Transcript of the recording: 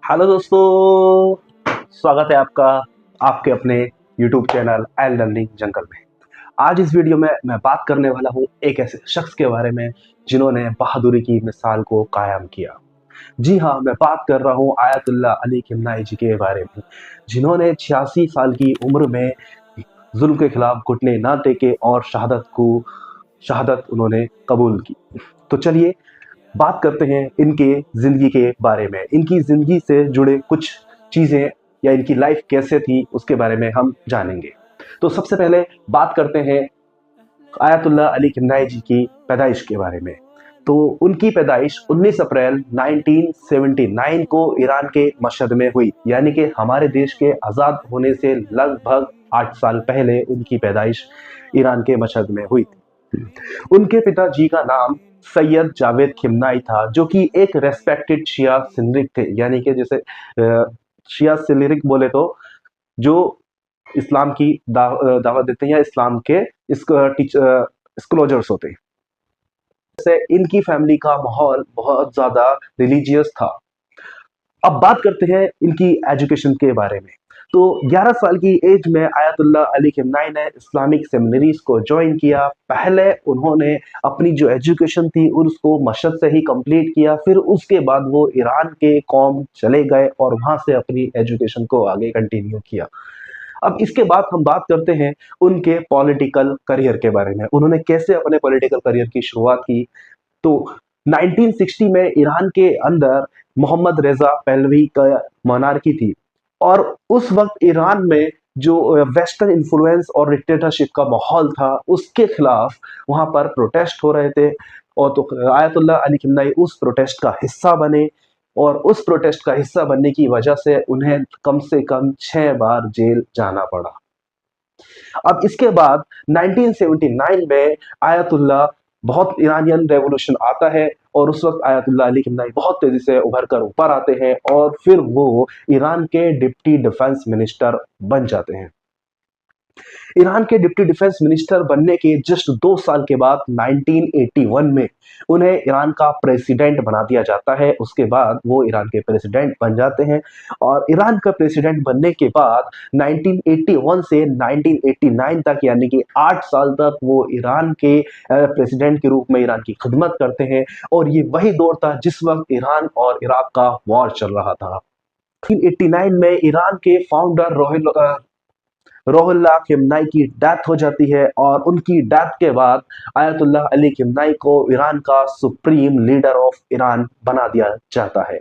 Hello दोस्तों, स्वागत है आपका आपके अपने YouTube चैनल आई लर्निंग जंगल में। आज इस वीडियो में मैं बात करने वाला हूँ एक ऐसे शख्स के बारे में जिन्होंने बहादुरी की मिसाल को कायम किया। जी हाँ, मैं बात कर रहा हूँ आयतुल्लाह अली खिमनाई जी के बारे में, जिन्होंने 86 साल की उम्र में जुल्म के खिलाफ घुटने ना टेके और शहादत उन्होंने कबूल की। तो चलिए बात करते हैं इनके ज़िंदगी के बारे में। इनकी ज़िंदगी से जुड़े कुछ चीज़ें या इनकी लाइफ कैसे थी उसके बारे में हम जानेंगे। तो सबसे पहले बात करते हैं आयतुल्लाह अली खिमनाई जी की पैदाइश के बारे में। तो उनकी पैदाइश 19 अप्रैल 1979 को ईरान के मशहद में हुई, यानी कि हमारे देश के आज़ाद होने से लगभग 8 साल पहले उनकी पैदाइश ईरान के मशहद में हुई थी। उनके पिताजी का नाम सैयद जावेद खिमनाई था, जो कि एक रेस्पेक्टेड शिया सिंरिक थे, यानी कि जैसे शिया सिंरिक बोले तो जो इस्लाम की दावत देते हैं या इस्लाम के स्कॉलर्स होते हैं। जैसे इनकी फैमिली का माहौल बहुत ज़्यादा रिलीजियस था। अब बात करते हैं इनकी एजुकेशन के बारे में। तो 11 साल की एज में आयतुल्लाह अली खिमनाई ने इस्लामिक सेमिनरीज को ज्वाइन किया। पहले उन्होंने अपनी जो एजुकेशन थी उसको मशहद से ही कंप्लीट किया, फिर उसके बाद वो ईरान के कौम चले गए और वहां से अपनी एजुकेशन को आगे कंटिन्यू किया। अब इसके बाद हम बात करते हैं उनके पॉलिटिकल करियर के बारे में। उन्होंने कैसे अपने पॉलिटिकल करियर की शुरुआत की। तो 1960 में ईरान के अंदर मोहम्मद रेजा पहलवी का मोनार्की थी और उस वक्त ईरान में जो वेस्टर्न इन्फ्लुएंस और डिक्टेटरशिप का माहौल था उसके खिलाफ वहां पर प्रोटेस्ट हो रहे थे। और तो आयतुल्लाह अली खिमनाई उस प्रोटेस्ट का हिस्सा बने और उस प्रोटेस्ट का हिस्सा बनने की वजह से उन्हें कम से कम 6 बार जेल जाना पड़ा। अब इसके बाद 1979 में आयतुल्लाह बहुत ईरानियन रेवोल्यूशन आता है और उस वक्त आयतुल्लाह अली खिमनाई बहुत तेजी से उभर कर ऊपर आते हैं और फिर वो ईरान के डिप्टी डिफेंस मिनिस्टर बन जाते हैं। ईरान के डिप्टी डिफेंस मिनिस्टर बनने के जस्ट 2 साल के बाद 1981 में उन्हें ईरान का प्रेसिडेंट बना दिया जाता है। उसके बाद वो ईरान के प्रेसिडेंट बन जाते हैं और ईरान का प्रेसिडेंट बनने के बाद 1981 से 1989 तक, यानी कि 8 साल तक वो ईरान के प्रेसिडेंट के रूप में ईरान की खिदमत करते हैं। और ये वही दौर था जिस वक्त ईरान और इराक का वॉर चल रहा था। 1989 में ईरान के फाउंडर रोहुल्लाह खिमनाई की डेथ हो जाती है और उनकी डेथ के बाद आयतुल्लाह अली खिमनाई को ईरान का सुप्रीम लीडर ऑफ ईरान बना दिया जाता है।